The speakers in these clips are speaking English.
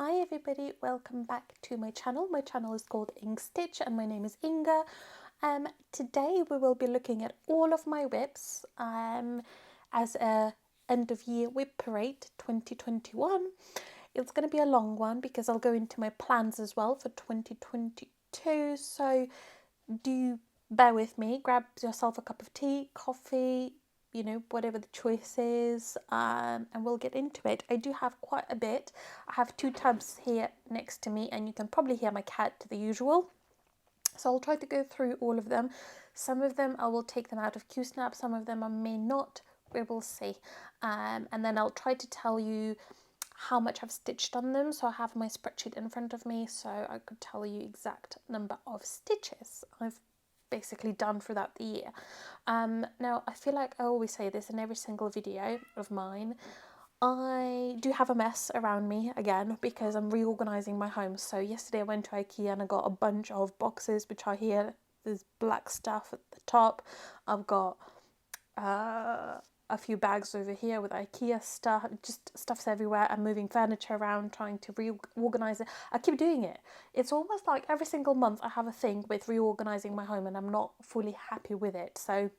Hi everybody, welcome back to my channel. My channel is called Ink Stitch and my name is Inga. Today we will be looking at all of my whips as a end of year whip parade 2021. It's going to be a long one because I'll go into my plans as well for 2022, so do bear with me. Grab yourself a cup of tea, coffee, you know, whatever the choice is, and we'll get into it. I do have quite a bit. I have 2 tubs here next to me and you can probably hear my cat, the usual. So I'll try to go through all of them. Some of them I will take them out of Q-Snap, some of them I may not, we will see. And then I'll try to tell you how much I've stitched on them. So I have my spreadsheet in front of me so I could tell you exact number of stitches I've basically done throughout the year. Now I feel like I always say this in every single video of mine, I do have a mess around me again because I'm reorganizing my home. So yesterday I went to IKEA and I got a bunch of boxes which are here. There's black stuff at the top. I've got a few bags over here with IKEA stuff, just stuff's everywhere. I'm moving furniture around, trying to reorganize it. I keep doing it. It's almost like every single month I have a thing with reorganizing my home and I'm not fully happy with it. So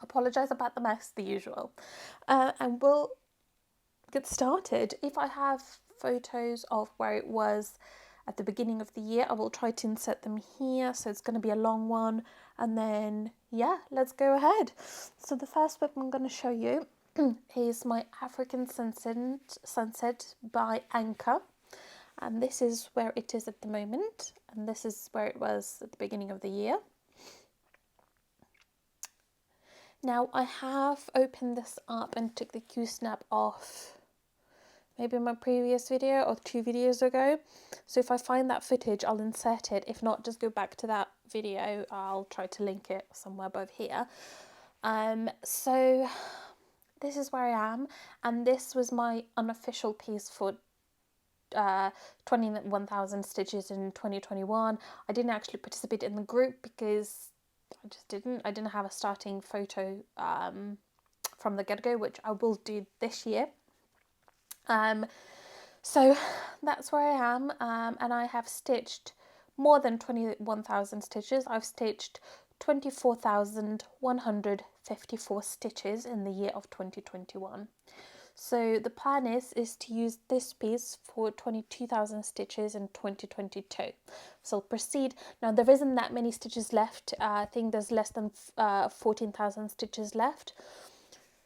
apologize about the mess, the usual. And we'll get started. If I have photos of where it was at the beginning of the year, I will try to insert them here, so it's going to be a long one. And then yeah, let's go ahead. So the first whip I'm going to show you is my African Sunset by Anchor, and this is where it is at the moment, and this is where it was at the beginning of the year. Now I have opened this up and took the Q-Snap off maybe in my previous video or 2 videos ago. So if I find that footage, I'll insert it. If not, just go back to that video. I'll try to link it somewhere above here. So this is where I am. And this was my unofficial piece for 21,000 stitches in 2021. I didn't actually participate in the group because I just didn't. I didn't have a starting photo from the get-go, which I will do this year. So that's where I am, and I have stitched more than 21,000 stitches. I've stitched 24,154 stitches in the year of 2021. So the plan is to use this piece for 22,000 stitches in 2022. So I'll proceed. Now there isn't that many stitches left. I think there's less than 14,000 stitches left.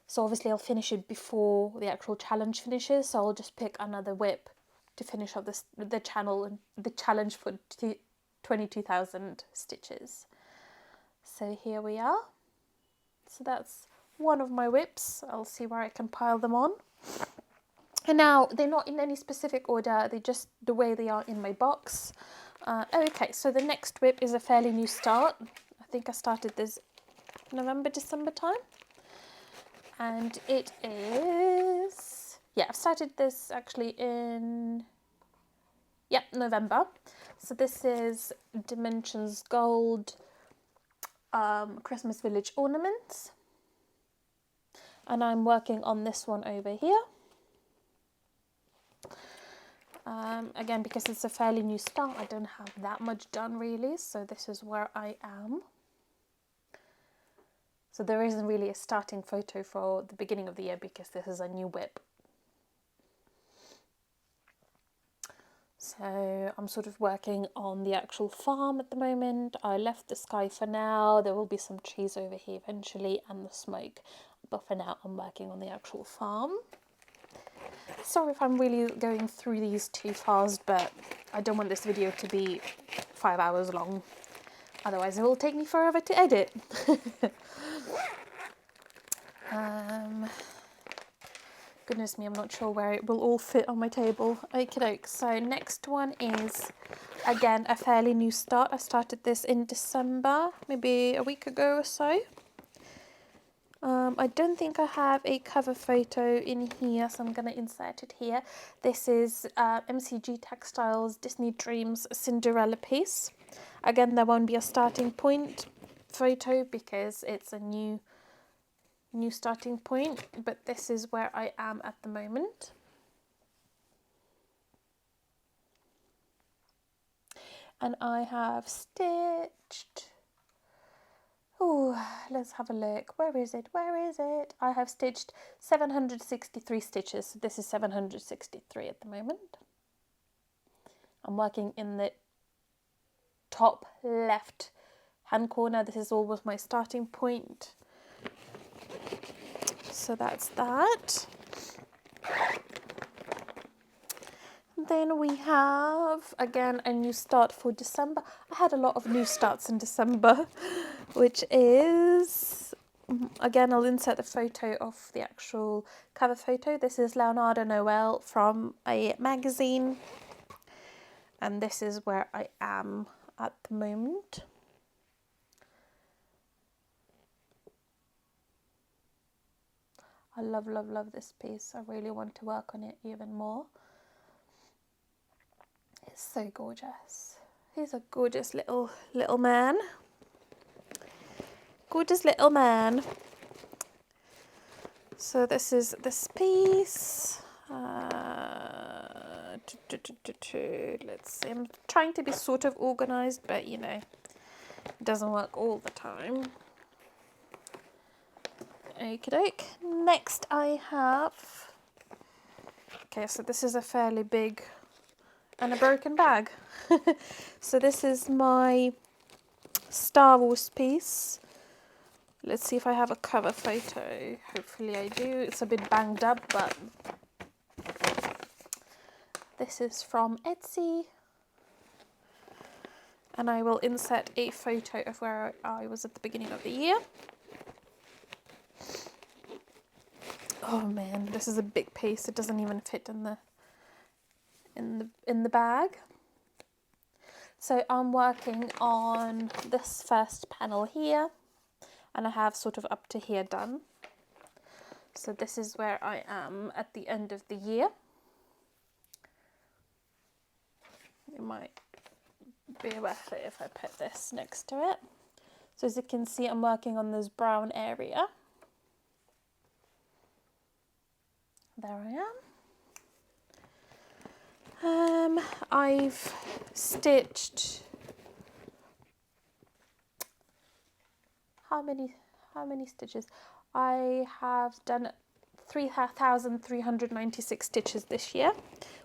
So obviously I'll finish it before the actual challenge finishes. So I'll just pick another whip to finish off the challenge for 22,000 stitches. So here we are. So that's one of my whips. I'll see where I can pile them on. And now they're not in any specific order. They're just the way they are in my box. Okay, so the next whip is a fairly new start. I think I started this November, December time. And it is, yeah, I've started this actually in, November. So this is Dimensions Gold Christmas Village Ornaments. And I'm working on this one over here. Again, because it's a fairly new start, I don't have that much done really. So this is where I am. So there isn't really a starting photo for the beginning of the year because this is a new whip. So I'm sort of working on the actual farm at the moment. I left the sky for now. There will be some trees over here eventually and the smoke. But for now I'm working on the actual farm. Sorry if I'm really going through these too fast, but I don't want this video to be 5 hours long. Otherwise it will take me forever to edit. Goodness me, I'm not sure where it will all fit on my table. Okie doke. So next one is, again, a fairly new start. I started this in December, maybe a week ago or so. I don't think I have a cover photo in here, so I'm going to insert it here. This is MCG Textiles Disney Dreams Cinderella piece. Again, there won't be a starting point photo because it's a new starting point, but this is where I am at the moment. and I have stitched, oh, let's have a look, where is it, I have stitched 763 stitches, so this is 763 at the moment. I'm working in the top left hand corner. This is always my starting point, so that's that. Then we have again a new start for December. I had a lot of new starts in December, which is, again, I'll insert a photo of the actual cover photo. This is Leonardo Noel from a magazine, and this is where I am at the moment. I love, love, love this piece. I really want to work on it even more. It's so gorgeous. He's a gorgeous little man. Gorgeous little man. So this is this piece. Let's see. I'm trying to be sort of organised, but you know, it doesn't work all the time. Okie doke. Next I have, okay, so this is a fairly big and a broken bag. So this is my Star Wars piece. Let's see if I have a cover photo. Hopefully I do. It's a bit banged up, but this is from Etsy. And I will insert a photo of where I was at the beginning of the year. Oh man, this is a big piece. It doesn't even fit in the bag. So I'm working on this first panel here, and I have sort of up to here done. So this is where I am at the end of the year. It might be worth it if I put this next to it. So as you can see, I'm working on this brown area. There I am. I've stitched how many stitches? I have done 3,396 stitches this year,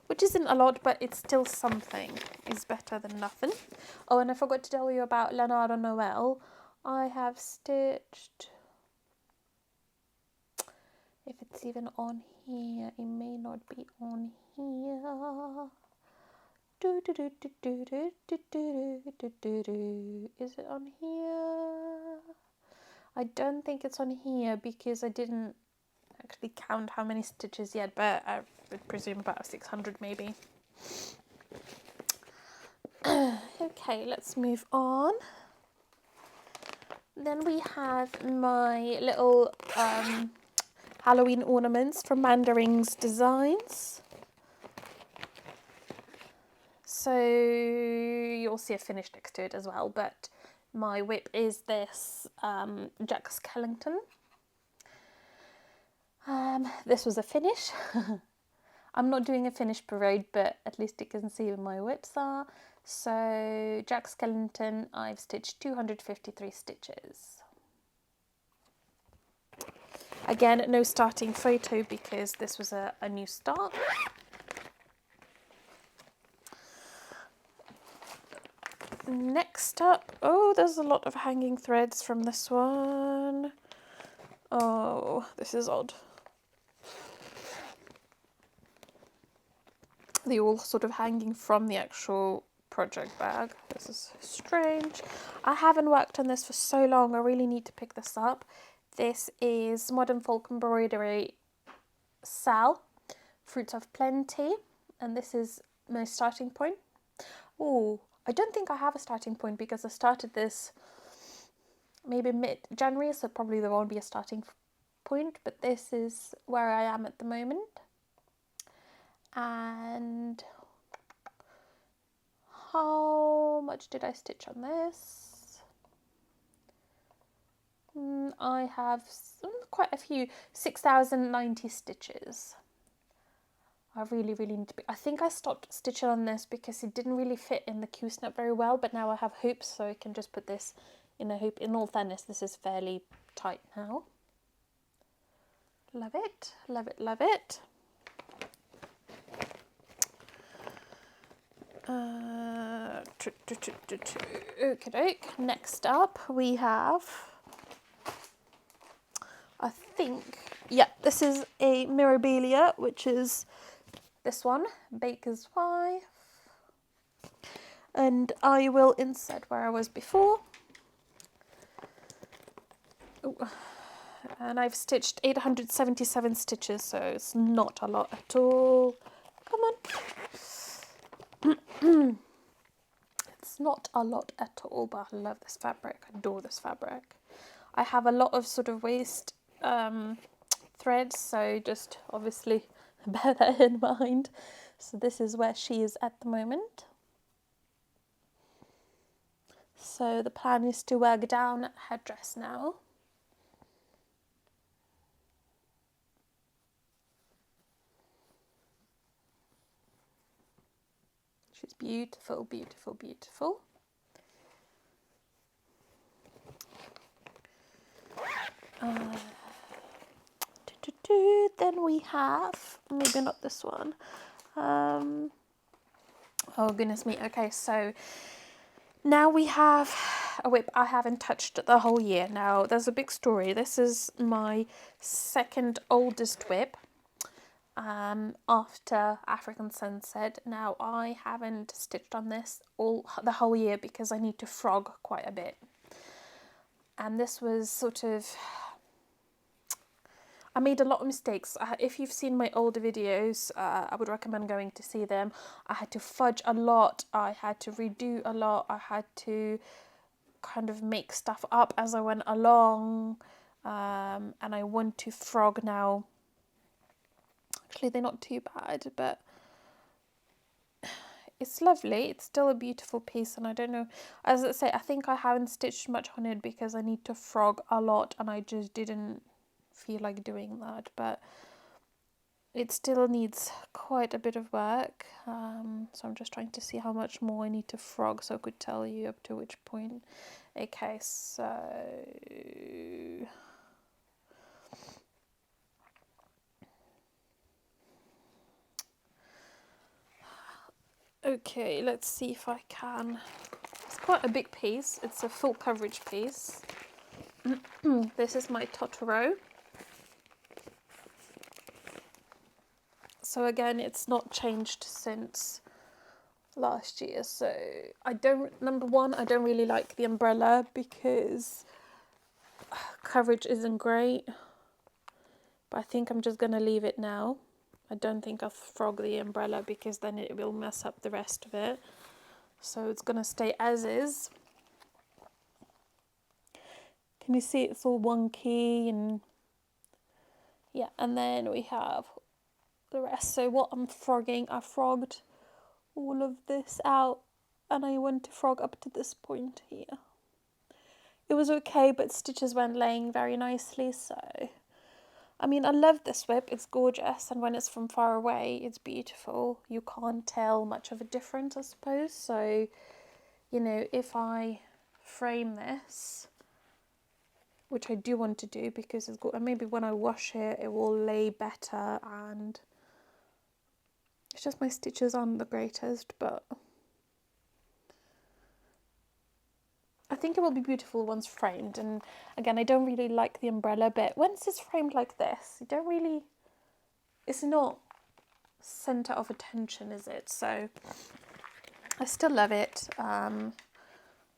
which isn't a lot, but it's still something. It's better than nothing. Oh, and I forgot to tell you about Leonardo Noel. I have stitched, if it's even on here, it may not be on here. Is it on here? I don't think it's on here because I didn't actually count how many stitches yet, but I would presume about 600 maybe. Okay, let's move on. Then we have my little Halloween ornaments from Mandarin's Designs. So you'll see a finish next to it as well, but my whip is this Jack Skellington. This was a finish. I'm not doing a finish parade, but at least you can see where my whips are. So Jack Skellington, I've stitched 253 stitches. Again, no starting photo because this was a new start. Next up, oh, there's a lot of hanging threads from this one. Oh, this is odd. They're all sort of hanging from the actual project bag. This is strange. I haven't worked on this for so long. I really need to pick this up. This is Modern Folk Embroidery Sal, Fruits of Plenty, and this is my starting point. Oh, I don't think I have a starting point because I started this maybe mid-January, so probably there won't be a starting point, but this is where I am at the moment. And how much did I stitch on this? I have quite a few, 6,090 stitches. I really need to be. I think I stopped stitching on this because it didn't really fit in the Q-snap very well, but now I have hoops, so I can just put this in a hoop. In all fairness, this is fairly tight now. Love it, love it, love it. Okay, next up we have, I think, yeah, this is a Mirabilia, which is this one, Baker's Wife. And I will insert where I was before. Ooh. And I've stitched 877 stitches, so it's not a lot at all. Come on. It's not a lot at all, but I love this fabric. I adore this fabric. I have a lot of sort of waist threads, so just obviously bear that in mind. So this is where she is at the moment. So the plan is to work down her dress now. She's beautiful, beautiful, beautiful. Then we have, maybe not this one. Oh goodness me. Okay, so now we have a whip I haven't touched the whole year. Now there's a big story. This is my second oldest whip after African Sunset. Now I haven't stitched on this the whole year because I need to frog quite a bit. And this was sort of, I made a lot of mistakes. If you've seen my older videos, I would recommend going to see them. I had to fudge a lot. I had to redo a lot. I had to kind of make stuff up as I went along. And I want to frog now. Actually, they're not too bad, but it's lovely. It's still a beautiful piece, and I don't know, as I say, I think I haven't stitched much on it because I need to frog a lot, and I just didn't feel like doing that, but it still needs quite a bit of work. So I'm just trying to see how much more I need to frog so I could tell you up to which point. Okay, so okay, let's see if I can. It's quite a big piece. It's a full coverage piece. This is my Totoro. So again, it's not changed since last year. So number one, I don't really like the umbrella because coverage isn't great. But I think I'm just going to leave it now. I don't think I'll frog the umbrella because then it will mess up the rest of it. So it's going to stay as is. Can you see it's all wonky? And yeah, and then we have the rest. So what I'm frogging, I frogged all of this out and I went to frog up to this point here. It was okay, but stitches weren't laying very nicely, so I mean, I love this whip, it's gorgeous, and when it's from far away it's beautiful. You can't tell much of a difference, I suppose. So, you know, if I frame this, which I do want to do because it's good, and maybe when I wash it it will lay better, and it's just my stitches aren't the greatest, but I think it will be beautiful once framed. And again, I don't really like the umbrella bit. Once it's framed like this, you don't really, it's not center of attention, is it? So I still love it. And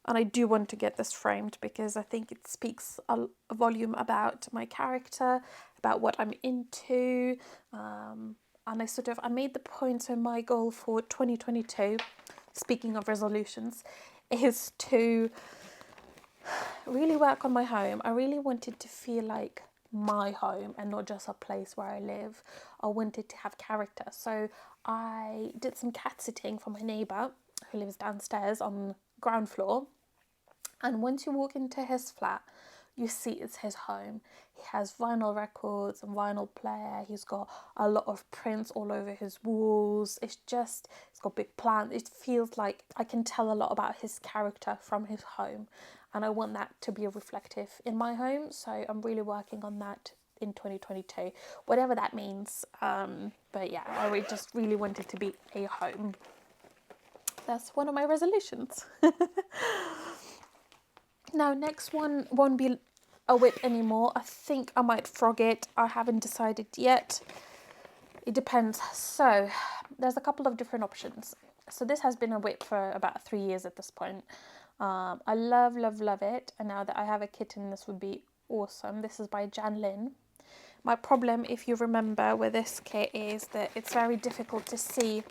I do want to get this framed because I think it speaks a volume about my character, about what I'm into. And I made the point, so my goal for 2022, speaking of resolutions, is to really work on my home. I really wanted to feel like my home and not just a place where I live. I wanted to have character. So I did some cat sitting for my neighbour who lives downstairs on the ground floor. And once you walk into his flat, you see it's his home. He has vinyl records and vinyl player. He's got a lot of prints all over his walls. It's got big plants. It feels like I can tell a lot about his character from his home, and I want that to be reflective in my home. So I'm really working on that in 2022, whatever that means. But yeah, I just really want it to be a home. That's one of my resolutions. Now, next one won't be a whip anymore. I think I might frog it. I haven't decided yet. It depends. So there's a couple of different options. So this has been a whip for about 3 years at this point. I love it. And now that I have a kitten, this would be awesome. This is by Jan Lin. My problem, if you remember, with this kit is that it's very difficult to see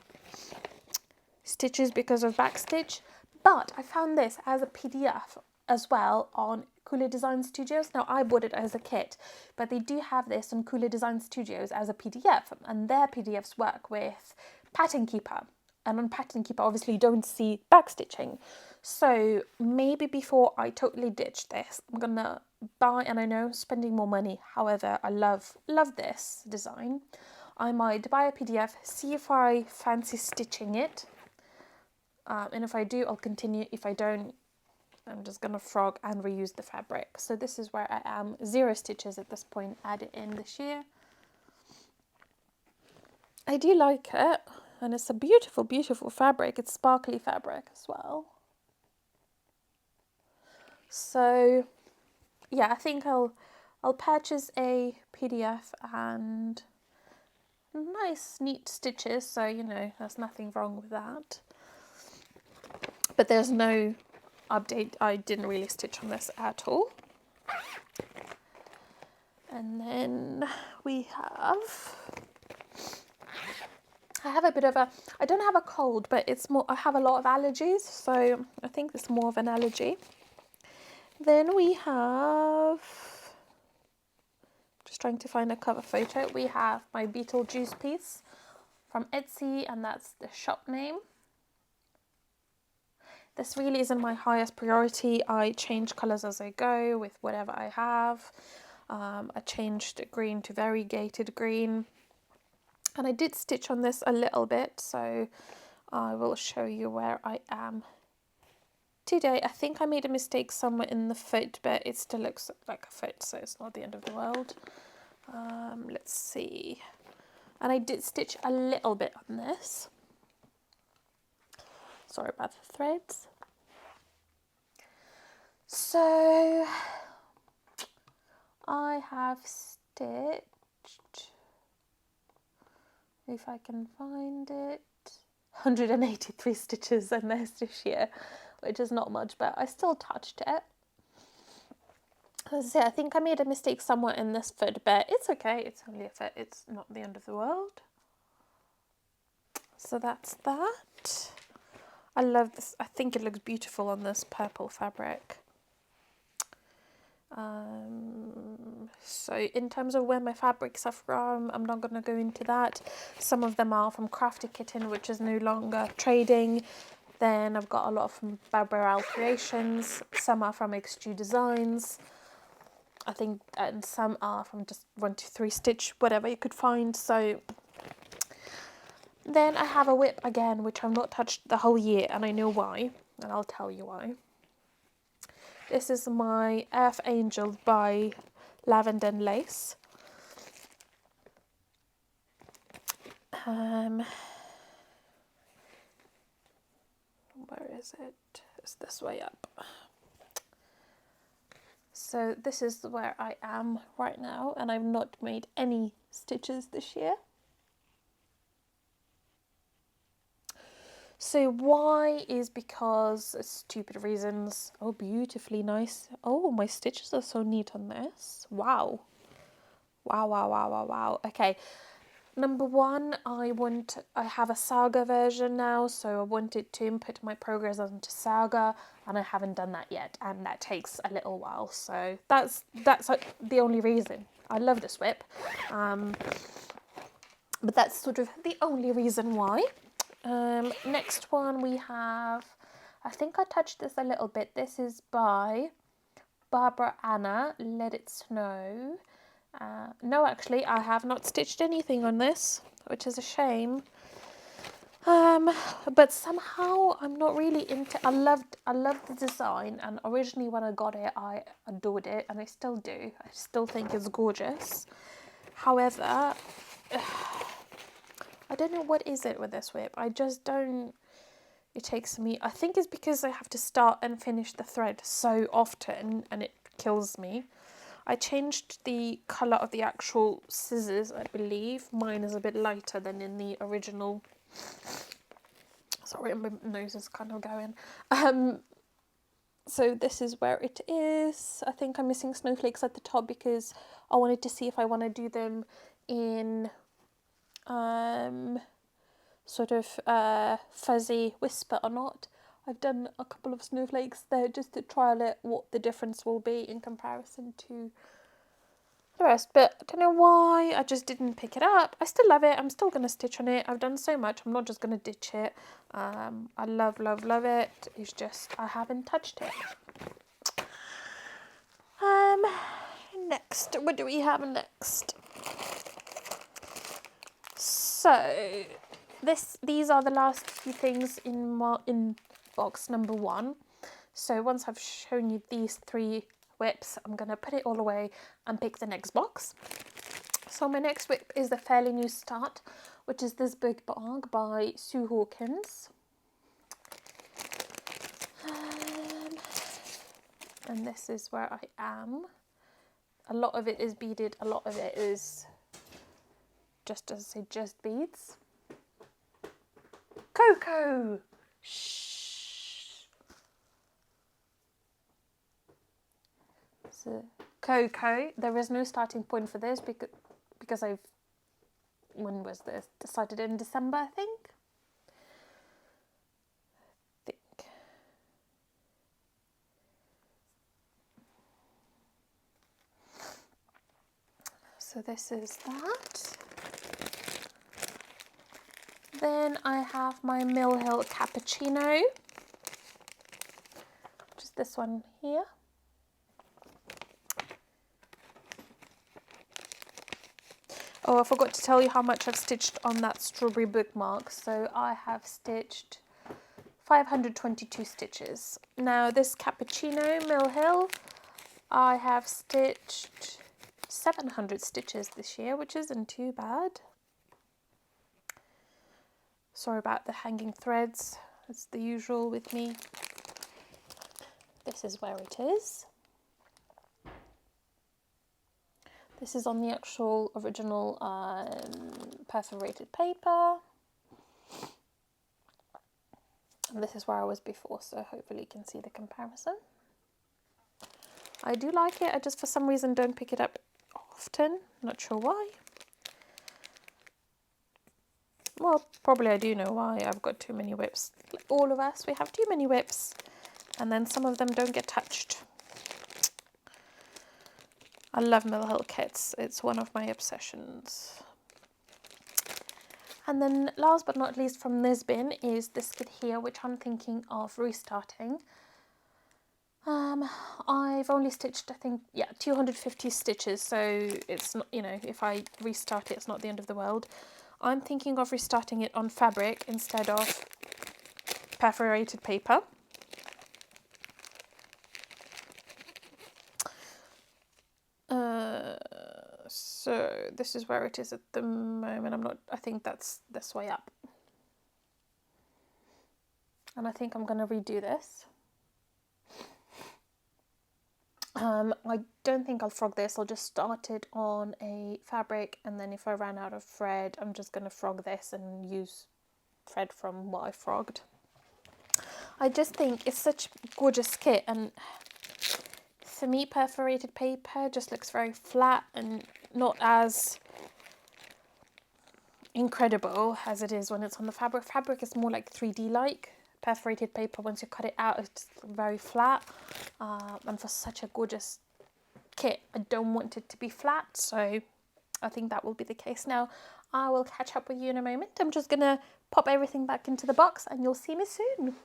stitches because of backstitch. But I found this as a PDF as well on Cooler Design Studios. Now, I bought it as a kit, but they do have this on Cooler Design Studios as a PDF, and their PDFs work with Pattern Keeper. And on Pattern Keeper, obviously, you don't see backstitching. So maybe before I totally ditch this, I'm gonna buy, and I know spending more money, however, I love this design. I might buy a PDF, see if I fancy stitching it. And if I do, I'll continue. If I don't, I'm just going to frog and reuse the fabric. So this is where I am. 0 stitches at this point added in this year. I do like it. And it's a beautiful, beautiful fabric. It's sparkly fabric as well. So yeah, I think I'll purchase a PDF and nice, neat stitches. So, you know, there's nothing wrong with that. But there's no update. I didn't really stitch on this at all. And then we have, I have a bit of a, I don't have a cold, but it's more, I have a lot of allergies, so I think it's more of an allergy. Then we have, just trying to find a cover photo, we have my Beetlejuice piece from Etsy, and that's the shop name. This really isn't my highest priority. I change colours as I go with whatever I have. I changed green to variegated green. And I did stitch on this a little bit, so I will show you where I am today. I think I made a mistake somewhere in the foot, but it still looks like a foot, so it's not the end of the world. Let's see. And I did stitch a little bit on this. Sorry about the threads. So I have stitched, if I can find it, 183 stitches in this year, which is not much, but I still touched it. As I say, I think I made a mistake somewhere in this foot, but it's okay. It's only a foot. It's not the end of the world. So that's that. I love this. I think it looks beautiful on this purple fabric. So in terms of where my fabrics are from, I'm not going to go into that. Some of them are from Crafty Kitten, which is no longer trading. Then I've got a lot from Barbarelle Creations. Some are from XG Designs, I think, and some are from just 123 Stitch, whatever you could find. So then I have a whip again, which I've not touched the whole year, and I know why, and I'll tell you why. This is my Earth Angel by Lavender and Lace. Where is it? It's this way up. So this is where I am right now, and I've not made any stitches this year. So why is because stupid reasons. Oh, beautifully nice. Oh, my stitches are so neat on this. Wow. Wow. Okay. Number one, I have a Saga version now, so I wanted to input my progress onto Saga, and I haven't done that yet, and that takes a little while. So that's like the only reason. I love this whip, but that's sort of the only reason why. Next one we have, I think I touched this a little bit. This is by Barbara Anna, Let It Snow. No, actually, I have not stitched anything on this, which is a shame. But somehow I'm not really into. I loved the design, and originally when I got it, I adored it, and I still do. I still think it's gorgeous. However, I don't know what is it with this whip. I just don't. It takes me. I think it's because I have to start and finish the thread so often, and it kills me. I changed the colour of the actual scissors, I believe. Mine is a bit lighter than in the original. Sorry, my nose is kind of going. So this is where it is. I think I'm missing snowflakes at the top because I wanted to see if I want to do them in sort of fuzzy whisper or not. I've done a couple of snowflakes there just to trial it, what the difference will be in comparison to the rest, but I don't know why I just didn't pick it up. I still love it. I'm still going to stitch on it. I've done so much. I'm not just going to ditch it. I love it. It's just I haven't touched it. Next, what do we have next? So these are the last few things in box number 1. So once I've shown you these 3 whips, I'm going to put it all away and pick the next box. So my next whip is the Fairly New Start, which is this big bag by Sue Hawkins. And this is where I am. A lot of it is beaded, a lot of it is just, as I say, just beads. Coco! Shh! So, Coco, there is no starting point for this because when was this? Decided in December, I think. So this is that. Then I have my Mill Hill Cappuccino, which is this one here. Oh, I forgot to tell you how much I've stitched on that strawberry bookmark. So I have stitched 522 stitches. Now this Cappuccino Mill Hill, I have stitched 700 stitches this year, which isn't too bad. Sorry about the hanging threads, it's the usual with me. This is where it is. This is on the actual original perforated paper. And this is where I was before, so hopefully you can see the comparison. I do like it, I just for some reason don't pick it up often, not sure why. Well, probably I do know why. I've got too many whips. Like all of us, we have too many whips, and then some of them don't get touched. I love Mill Hill kits. It's one of my obsessions. And then last but not least from this bin is this kit here, which I'm thinking of restarting. I've only stitched, I think, 250 stitches, so it's not, if I restart it, it's not the end of the world. I'm thinking of restarting it on fabric instead of perforated paper. So this is where it is at the moment. I think that's this way up. And I think I'm going to redo this. I don't think I'll frog this. I'll just start it on a fabric, and then if I ran out of thread, I'm just going to frog this and use thread from what I frogged. I just think it's such a gorgeous kit, and for me, perforated paper just looks very flat and not as incredible as it is when it's on the fabric. Fabric is more like 3D like. Perforated paper, once you cut it out, it's very flat. And for such a gorgeous kit, I don't want it to be flat, so I think that will be the case. Now, I will catch up with you in a moment. I'm just gonna pop everything back into the box and you'll see me soon.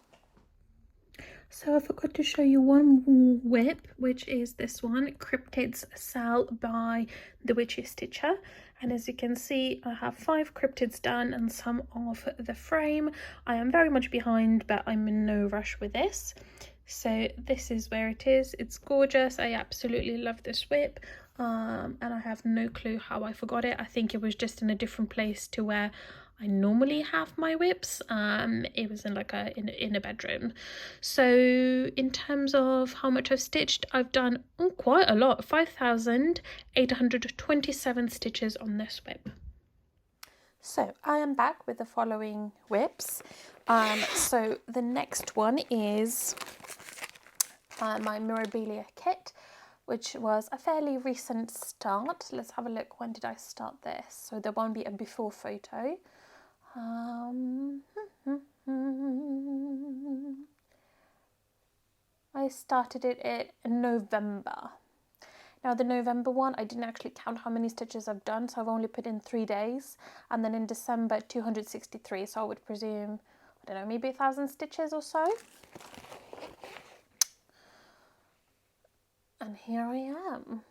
So I forgot to show you one whip, which is this one, Cryptids Sal by the Witchy Stitcher. And as you can see, I have 5 cryptids done and some of the frame. I am very much behind, but I'm in no rush with this. So this is where it is. It's gorgeous. I absolutely love this whip. And I have no clue how I forgot it. I think it was just in a different place to where I normally have my whips. It was in like in a bedroom. So in terms of how much I've stitched, I've done quite a lot, 5,827 stitches on this whip. So I am back with the following whips. So the next one is my Mirabilia kit, which was a fairly recent start. Let's have a look. When did I start this? So there won't be a before photo. I started it in November. Now the November one, I didn't actually count how many stitches I've done, so I've only put in 3 days. And then in December, 263, so I would presume, I don't know, maybe 1,000 stitches or so. And here I am.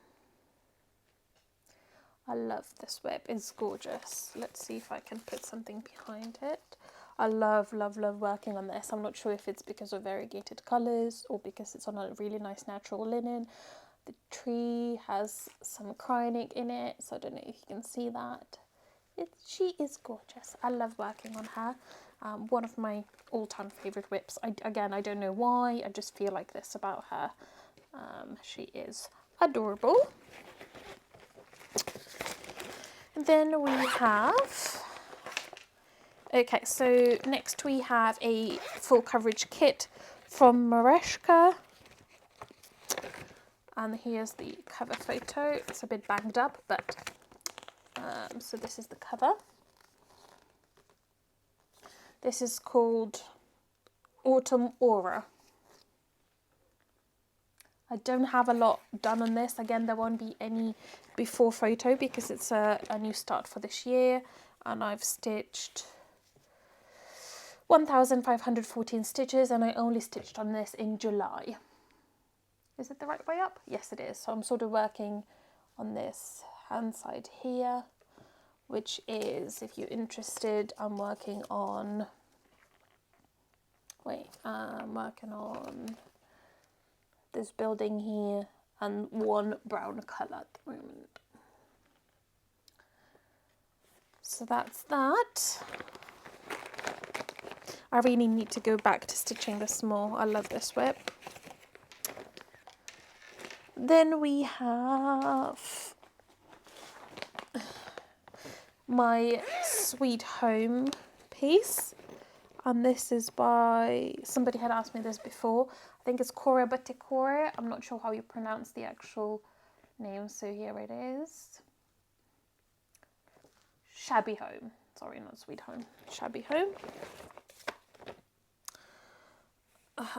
I love this whip, it's gorgeous. Let's see if I can put something behind it. I love working on this. I'm not sure if it's because of variegated colours or because it's on a really nice natural linen. The tree has some cryonic in it, so I don't know if you can see that. She is gorgeous. I love working on her. One of my all-time favourite whips. Again, I don't know why, I just feel like this about her. She is adorable. And then we have, okay, so next we have a full coverage kit from Mareshka. And here's the cover photo. It's a bit banged up, but so this is the cover. This is called Autumn Aura. I don't have a lot done on this. Again, there won't be any before photo because it's a new start for this year. And I've stitched 1,514 stitches and I only stitched on this in July. Is it the right way up? Yes, it is. So I'm sort of working on this hand side here, which is, if you're interested, I'm working on this building here and one brown colour at the moment. So that's that. I really need to go back to stitching this more. I love this whip. Then we have my Sweet Home piece. And this is by, somebody had asked me this before. I think it's Corrbet. I'm not sure how you pronounce the actual name. So here it is. Shabby Home. Sorry, not Sweet Home. Shabby Home.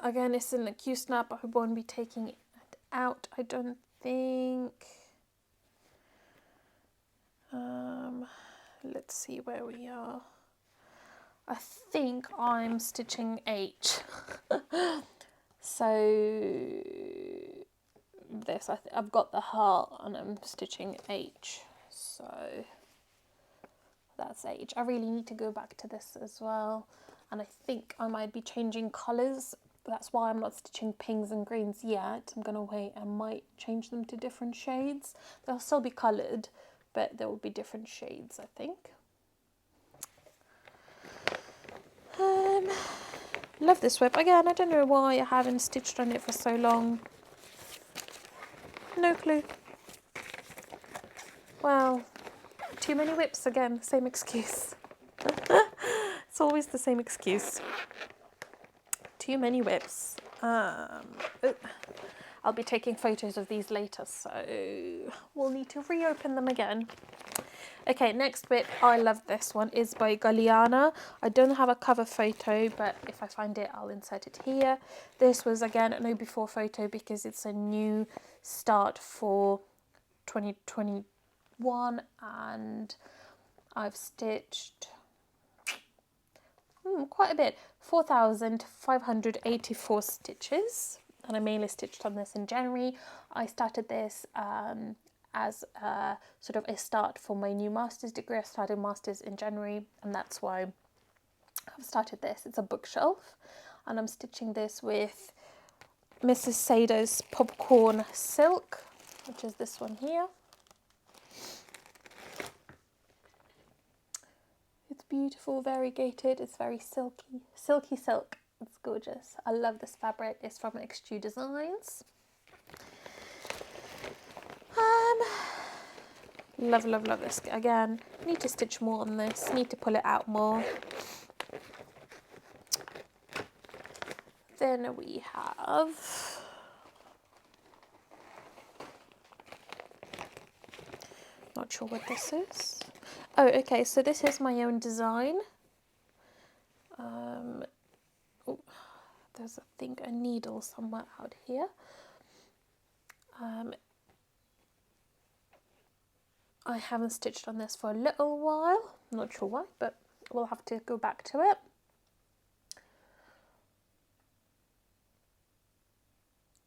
Again, it's in a Q-snap. I won't be taking it out, I don't think. Let's see where we are. I think I'm stitching H. So this, I've got the heart and I'm stitching H. So that's H. I really need to go back to this as well. And I think I might be changing colours. That's why I'm not stitching pinks and greens yet. I'm going to wait. I might change them to different shades. They'll still be coloured, but there will be different shades, I think. Love this whip. Again, I don't know why I haven't stitched on it for so long. No clue. Well, too many whips again. Same excuse. It's always the same excuse. Too many whips. I'll be taking photos of these later, so we'll need to reopen them again. Okay, next whip, I love this one, is by Galiana. I don't have a cover photo, but if I find it, I'll insert it here. This was, again, no before photo because it's a new start for 2021, and I've stitched quite a bit, 4,584 stitches, and I mainly stitched on this in January. I started this as a sort of a start for my new master's degree. I started masters in January, and that's why I've started this. It's a bookshelf, and I'm stitching this with Mrs. Sado's popcorn silk, which is this one here. It's beautiful, variegated, it's very silky, silky silk. It's gorgeous. I love this fabric. It's from XQ Designs. Love, love, love this. Again, need to stitch more on this, need to pull it out more. Then we have not sure what this is. Oh, okay, so this is my own design. Oh, there's, I think, a needle somewhere out here. I haven't stitched on this for a little while. I'm not sure why, but we'll have to go back to it.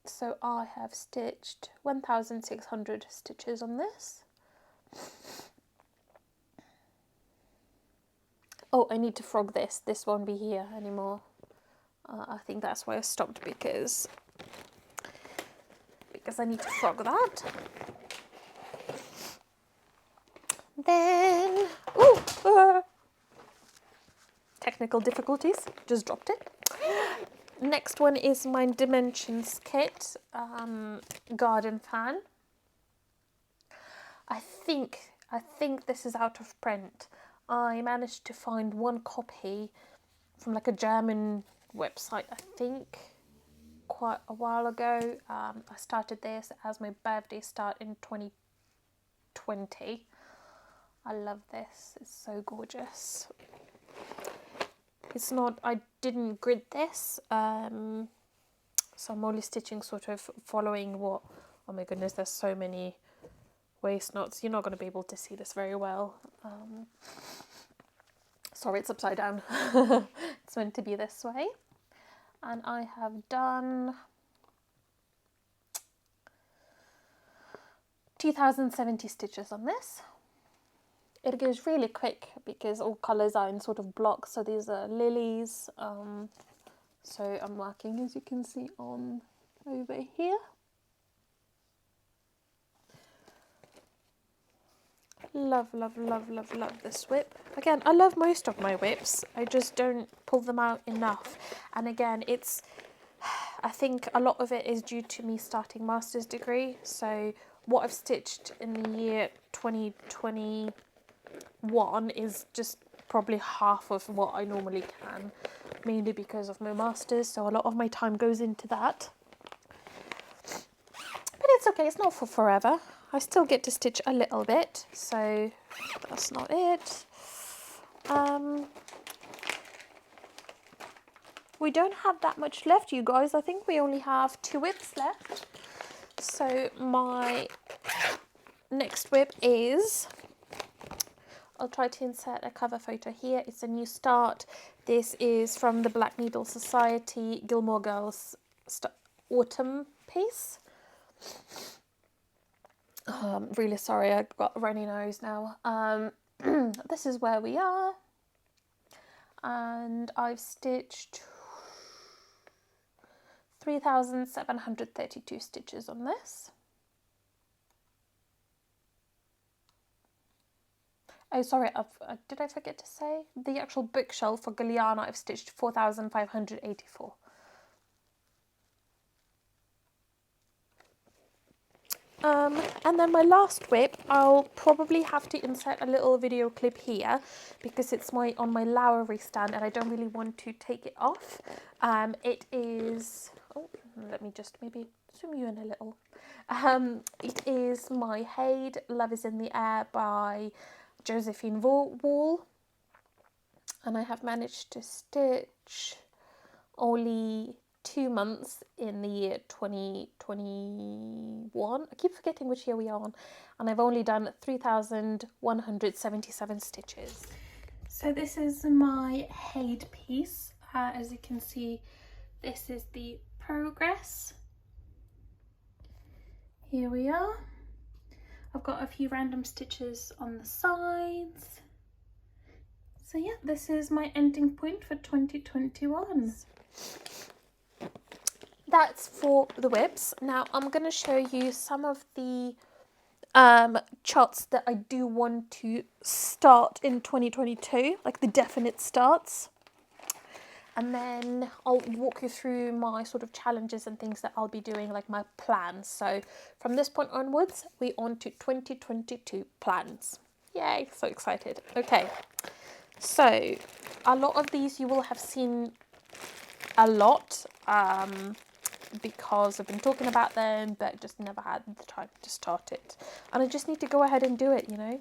So I have stitched 1,600 stitches on this. Oh, I need to frog this. This won't be here anymore. I think that's why I stopped, because I need to frog that. Then, technical difficulties, just dropped it. Next one is my Dimensions kit, garden fan. I think this is out of print. I managed to find one copy from like a German website, I think, quite a while ago. I started this as my birthday start in 2020. I love this, it's so gorgeous. It's not, I didn't grid this, so I'm only stitching sort of following what, oh my goodness, there's so many waist knots, you're not going to be able to see this very well. Sorry, it's upside down. It's meant to be this way. And I have done 2,070 stitches on this. It goes really quick because all colours are in sort of blocks. So these are lilies. So I'm working, as you can see, on over here. Love, love, love, love, love this whip. Again, I love most of my whips. I just don't pull them out enough. And again, I think a lot of it is due to me starting master's degree. So what I've stitched in the year 2021 is just probably half of what I normally can, mainly because of my master's. So a lot of my time goes into that. But it's okay, it's not for forever. I still get to stitch a little bit, so that's not it. We don't have that much left, you guys. I think we only have 2 whips left. So my next whip is, I'll try to insert a cover photo here. It's a new start. This is from the Black Needle Society Gilmore Girls autumn piece. Really sorry, I've got a runny nose now. This is where we are, and I've stitched 3,732 stitches on this. Oh, sorry, did I forget to say? The actual bookshelf for Galiana, I've stitched 4,584. And then my last whip, I'll probably have to insert a little video clip here because it's on my Lowry stand and I don't really want to take it off. It is, oh, let me just maybe zoom you in a little. It is my Haid, Love is in the Air by Josephine Wall. And I have managed to stitch only 2 months in the year 2021. I keep forgetting which year we are on, and I've only done 3,177 stitches. So this is my Hade piece. As you can see, this is the progress. Here we are. I've got a few random stitches on the sides. So yeah, this is my ending point for 2021. That's for the whips. Now I'm going to show you some of the charts that I do want to start in 2022, like the definite starts. And then I'll walk you through my sort of challenges and things that I'll be doing, like my plans. So from this point onwards, we're on to 2022 plans. Yay, so excited. Okay, so a lot of these you will have seen a lot because I've been talking about them, but just never had the time to start it. And I just need to go ahead and do it, you know.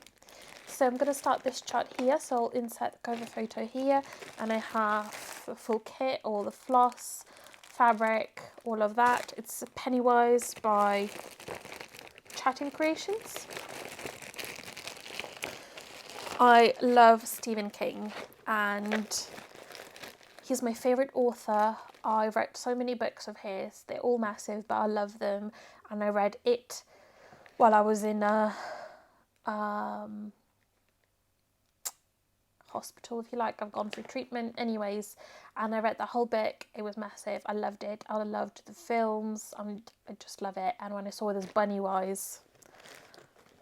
So I'm going to start this chart here, so I'll insert the cover photo here, and I have a full kit, all the floss, fabric, all of that. It's Pennywise by Chatting Creations. I love Stephen King, and he's my favourite author. I read so many books of his, they're all massive, but I love them, and I read it while I was in a hospital, if you like. I've gone through treatment anyways, and I read the whole book. It was massive. I loved it. I loved the films. I just love it. And when I saw this Pennywise,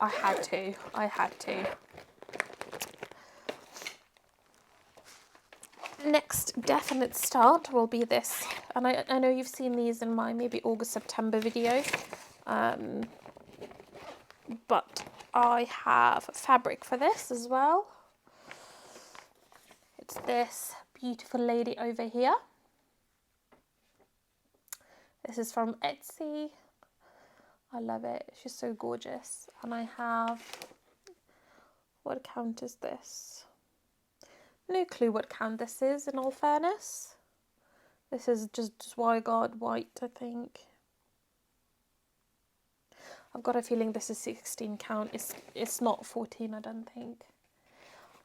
I had to. Next definite start will be this, and I know you've seen these in my maybe August September video, but I have fabric for this as well. It's this beautiful lady over here. This is from Etsy. I love it. She's so gorgeous. And I have, what count is this? No clue what count this is, in all fairness. This is just Swigard white, I think. I've got a feeling this is 16 count. It's not 14, I don't think.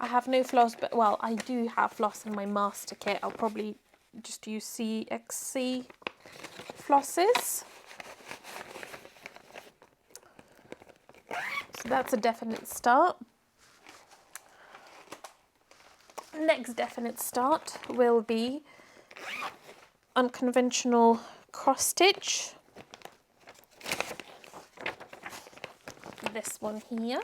I have no floss, but well, I do have floss in my master kit. I'll probably just use CXC flosses. So that's a definite start. Next definite start will be unconventional cross stitch. This one here.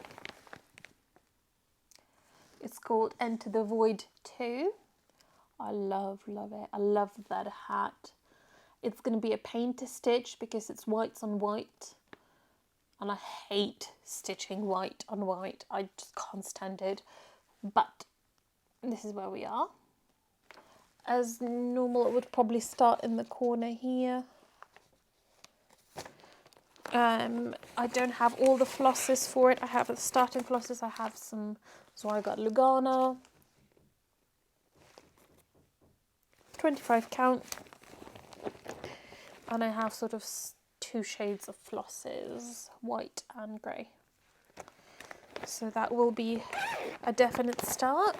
It's called Enter the Void 2. I love it. I love that hat. It's going to be a painter stitch because it's whites on white. And I hate stitching white on white. I just can't stand it. But this is where we are. As normal, it would probably start in the corner here. I don't have all the flosses for it. I have the starting flosses. I have some, so I got Galiana, 25 count, and I have sort of 2 shades of flosses, white and grey. So that will be a definite start.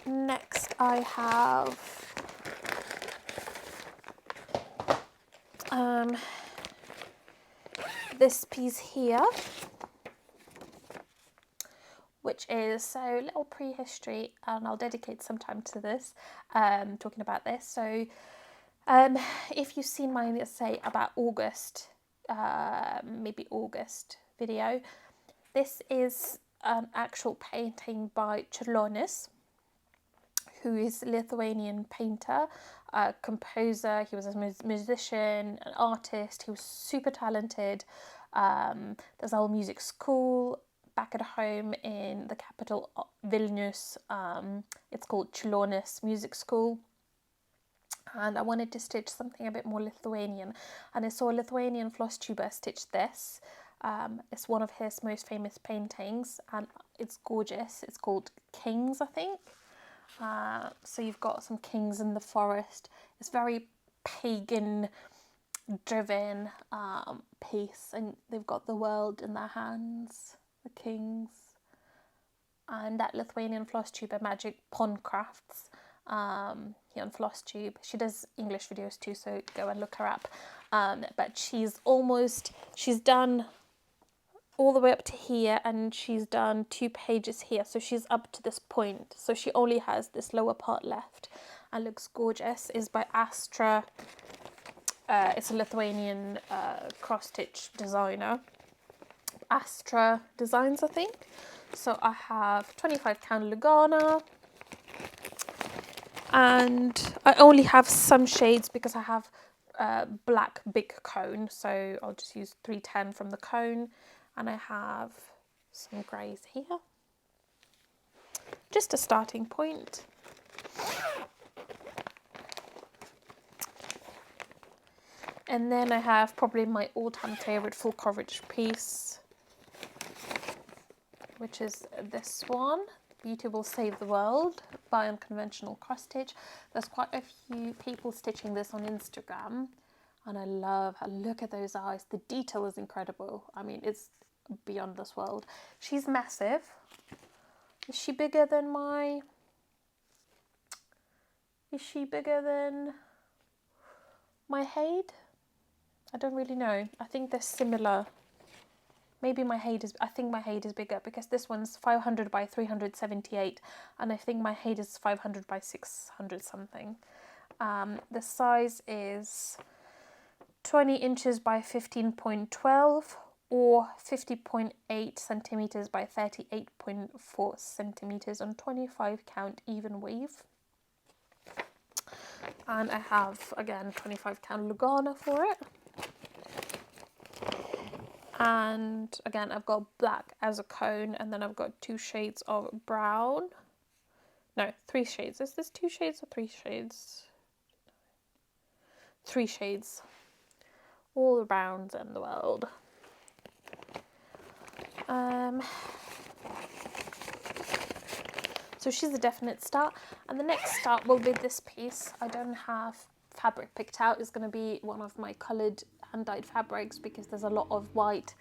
Next I have this piece here, which is so little prehistory, and I'll dedicate some time to this, talking about this. So if you've seen my, let's say, about August, maybe August video, this is an actual painting by Čiurlionis, who is a Lithuanian painter, composer. He was a musician, an artist. He was super talented. There's a whole music school back at home in the capital, Vilnius. It's called Čiurlionis Music School. And I wanted to stitch something a bit more Lithuanian. And I saw a Lithuanian Flosstuber stitch this. It's one of his most famous paintings, and it's gorgeous. It's called Kings, I think. So you've got some kings in the forest. It's very pagan driven piece, and they've got the world in their hands, the kings. and that Lithuanian Flosstube Magic Pond Crafts here on Flosstube. She does English videos too, so go and look her up. But she's done all the way up to here, and she's done 2 pages here, so she's up to this point. So she only has this lower part left and looks gorgeous. Is by Astra. It's a Lithuanian cross-stitch designer. Astra Designs, I think. So I have 25 count Galiana, and I only have some shades because I have black big cone, so I'll just use 310 from the cone, and I have some greys here. Just a starting point. And then I have probably my all-time favourite full coverage piece, which is this one, Beauty Will Save the World by Unconventional Cross Stitch. There's quite a few people stitching this on Instagram, and I love her. Look at those eyes. The detail is incredible. I mean, it's beyond this world. She's massive. Is she bigger than my... Is she bigger than my Haid? I don't really know. I think they're similar. Maybe my Haid is... I think my Haid is bigger because this one's 500 by 378, and I think my Haid is 500 by 600 something. The size is 20 inches by 15.12 or 50.8 centimeters by 38.4 centimeters on 25 count even weave. And I have, again, 25 count Lugana for it. And again, I've got black as a cone, and then I've got 2 shades of brown. No, 3 shades. Is this 2 shades or 3 shades? 3 shades. All the browns in the world. So she's a definite start. And the next start will be this piece. I don't have fabric picked out. It's going to be one of my coloured hand-dyed fabrics because there's a lot of white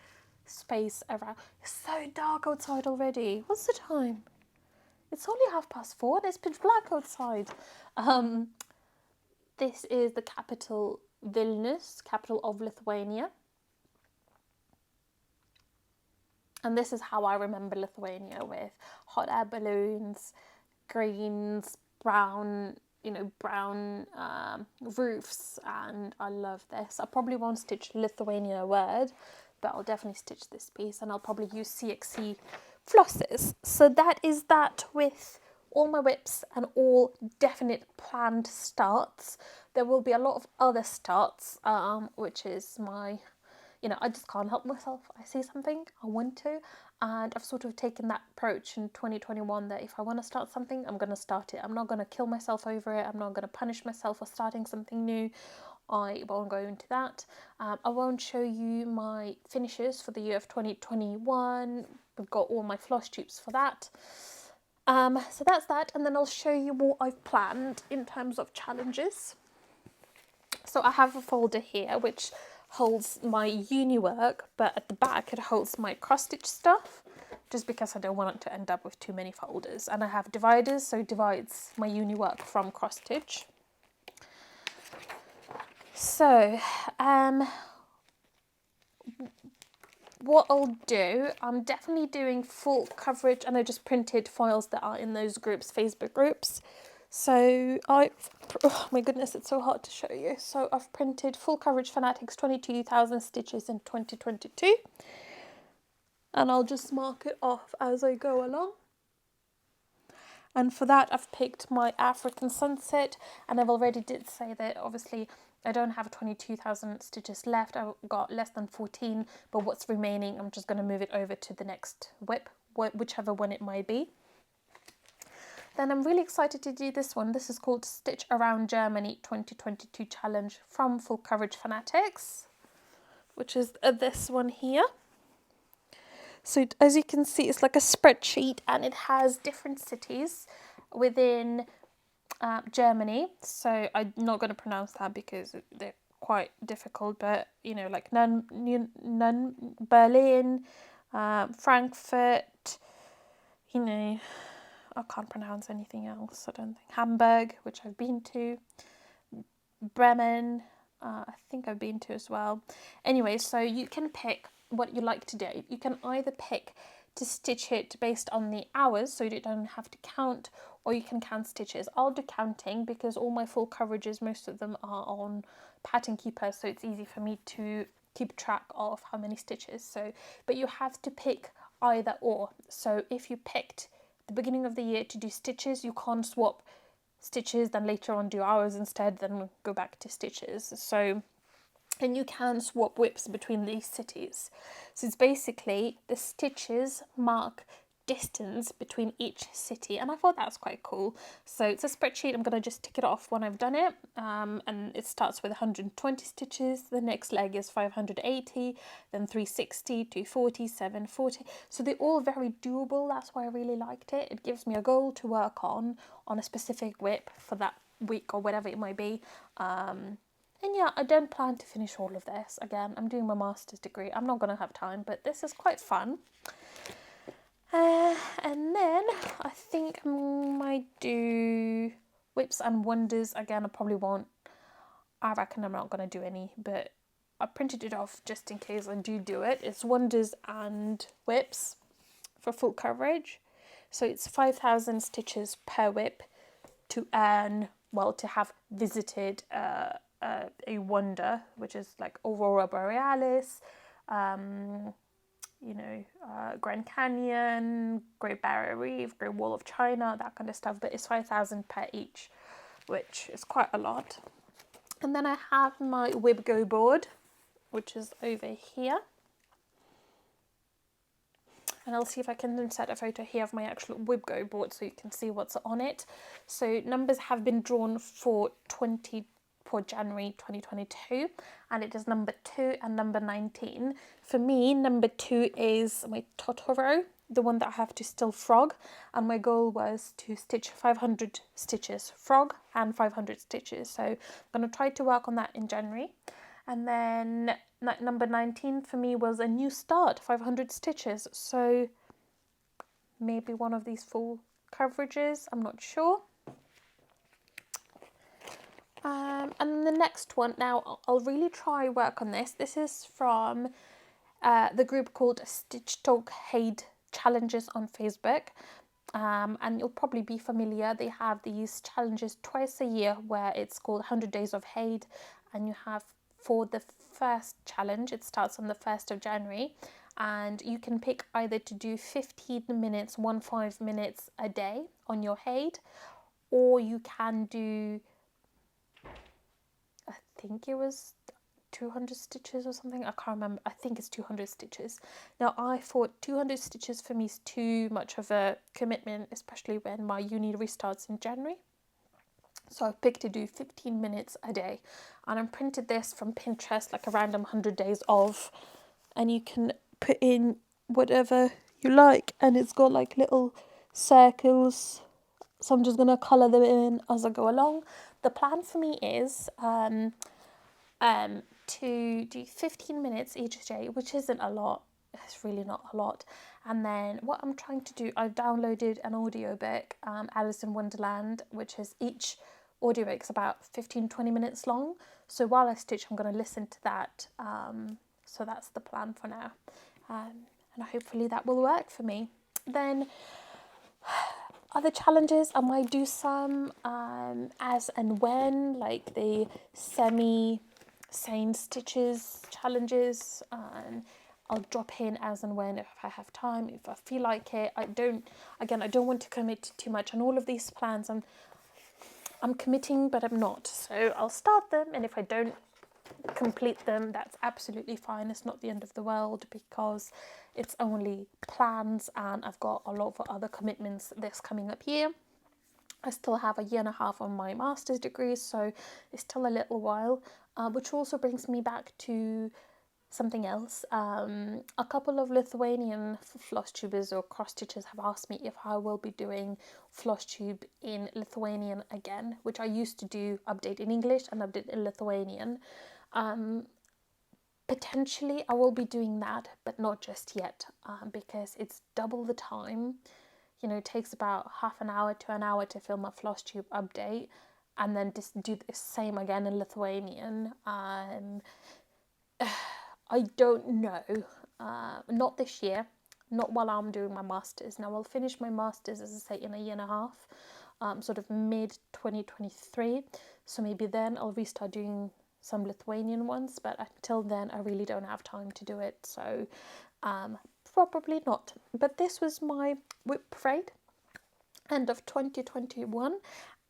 space around. It's so dark outside already. What's the time? It's only 4:30 and it's pitch black outside. This is the capital Vilnius, capital of Lithuania. And this is how I remember Lithuania, with hot air balloons, greens, brown, brown roofs, and I love this. I probably won't stitch Lithuania word, but I'll definitely stitch this piece, and I'll probably use CXC flosses. So that is that with all my whips and all definite planned starts. There will be a lot of other starts, which is my... I just can't help myself. I see something, I want to, and I've sort of taken that approach in 2021 that if I want to start something, I'm going to start it. I'm not going to kill myself over it. I'm not going to punish myself for starting something new. I won't go into that. I won't show you my finishes for the year of 2021. We've got all my floss tubes for that. So that's that, and then I'll show you what I've planned in terms of challenges. So I have a folder here which holds my uni work, but at the back it holds my cross stitch stuff, just because I don't want it to end up with too many folders. And I have dividers, so it divides my uni work from cross stitch. So what I'll do, I'm definitely doing full coverage, and I just printed files that are in those groups, Facebook groups. So oh my goodness, it's so hard to show you. So I've printed Full Coverage Fanatics 22,000 stitches in 2022. And I'll just mark it off as I go along. And for that, I've picked my African Sunset. And I've already did say that obviously I don't have 22,000 stitches left. I've got less than 14. But what's remaining, I'm just going to move it over to the next whip, whichever one it might be. Then I'm really excited to do this one. This is called Stitch Around Germany 2022 Challenge from Full Coverage Fanatics, which is this one here. So as you can see, it's like a spreadsheet, and it has different cities within Germany. So I'm not going to pronounce that because they're quite difficult, but like Berlin, Frankfurt, you know, I can't pronounce anything else, I don't think. Hamburg, which I've been to. Bremen, I think I've been to as well. Anyway, so you can pick what you like to do. You can either pick to stitch it based on the hours, so you don't have to count, or you can count stitches. I'll do counting because all my full coverages, most of them are on Pattern Keeper, so it's easy for me to keep track of how many stitches. So, but you have to pick either or. So if you picked the beginning of the year to do stitches, you can't swap stitches, then later on do hours instead, then go back to stitches. So, and you can swap whips between these cities. So it's basically the stitches mark distance between each city, and I thought that was quite cool. So it's a spreadsheet. I'm going to just tick it off when I've done it, and it starts with 120 stitches. The next leg is 580, then 360, 240, 740. So they're all very doable. That's why I really liked it. It gives me a goal to work on a specific whip for that week or whatever it might be. And yeah, I don't plan to finish all of this. Again, I'm doing my master's degree. I'm not going to have time, but this is quite fun. And then I think I might do whips and wonders. Again, I probably won't. I reckon I'm not going to do any, but I printed it off just in case I do it. It's wonders and whips for full coverage. So it's 5,000 stitches per whip to earn, well, to have visited a wonder, which is like Aurora Borealis, Grand Canyon, Great Barrier Reef, Great Wall of China, that kind of stuff. But it's 5,000 per each, which is quite a lot. And then I have my Whip Go board, which is over here. And I'll see if I can insert a photo here of my actual Whip Go board so you can see what's on it. So numbers have been drawn for January 2022, and it is number 2 and number 19. For me, number 2 is my Totoro, the one that I have to still frog, and my goal was to stitch 500 stitches frog and 500 stitches. So I'm going to try to work on that in January. And then number 19 for me was a new start, 500 stitches. So maybe one of these full coverages, I'm not sure. And the next one, now I'll really try work on this. This is from the group called Stitch Talk Hate Challenges on Facebook. And you'll probably be familiar. They have these challenges twice a year where it's called 100 Days of Hate. And you have, for the first challenge, it starts on the 1st of January. And you can pick either to do 15 minutes, 5 minutes a day on your hate, or you can do, I think it was 200 stitches or something. I can't remember. I think it's 200 stitches. Now, I thought 200 stitches for me is too much of a commitment, especially when my uni restarts in January. So I picked to do 15 minutes a day. And I printed this from Pinterest, like a random 100 days of. And you can put in whatever you like. And it's got like little circles. So I'm just going to colour them in as I go along. The plan for me is to do 15 minutes each day, which isn't a lot. It's really not a lot. And then what I'm trying to do, I've downloaded an audiobook, Alice in Wonderland, which is each audiobook is about 15-20 minutes long. So while I stitch, I'm going to listen to that. So that's the plan for now. And hopefully that will work for me. Then other challenges, I might do some as and when, like the semi-sane stitches challenges, and I'll drop in as and when if I have time, if I feel like it. I don't want to commit to too much on all of these plans. I'm committing, but I'm not. So I'll start them, and if I don't complete them, that's absolutely fine. It's not the end of the world because it's only plans, and I've got a lot of other commitments this coming up year. I still have a year and a half on my master's degree, so it's still a little while, which also brings me back to something else. A couple of Lithuanian floss tubers or cross stitchers have asked me if I will be doing Flosstube in Lithuanian again, which I used to do update in English and update in Lithuanian. Potentially I will be doing that, but not just yet, because it's double the time. you know, it takes about half an hour to an hour to film a Flosstube update, and then just do the same again in Lithuanian. I don't know. Not this year. Not while I'm doing my masters. Now I'll finish my masters, as I say, in a year and a half, sort of mid 2023. So maybe then I'll restart doing some Lithuanian ones. But until then, I really don't have time to do it. So probably not. But this was my whip parade, end of 2021,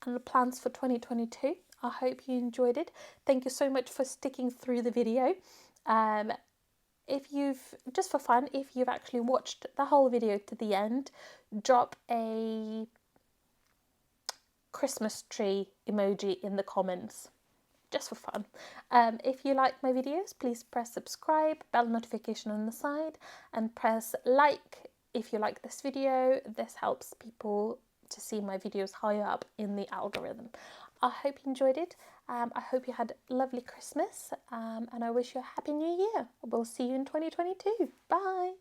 and the plans for 2022. I hope you enjoyed it. Thank you so much for sticking through the video. If you've, just for fun, if you've actually watched the whole video to the end, drop a Christmas tree emoji in the comments, just for fun. If you like my videos, please press subscribe, bell notification on the side, and press like if you like this video. This helps people to see my videos higher up in the algorithm. I hope you enjoyed it. I hope you had a lovely Christmas, and I wish you a happy new year. We'll see you in 2022. Bye.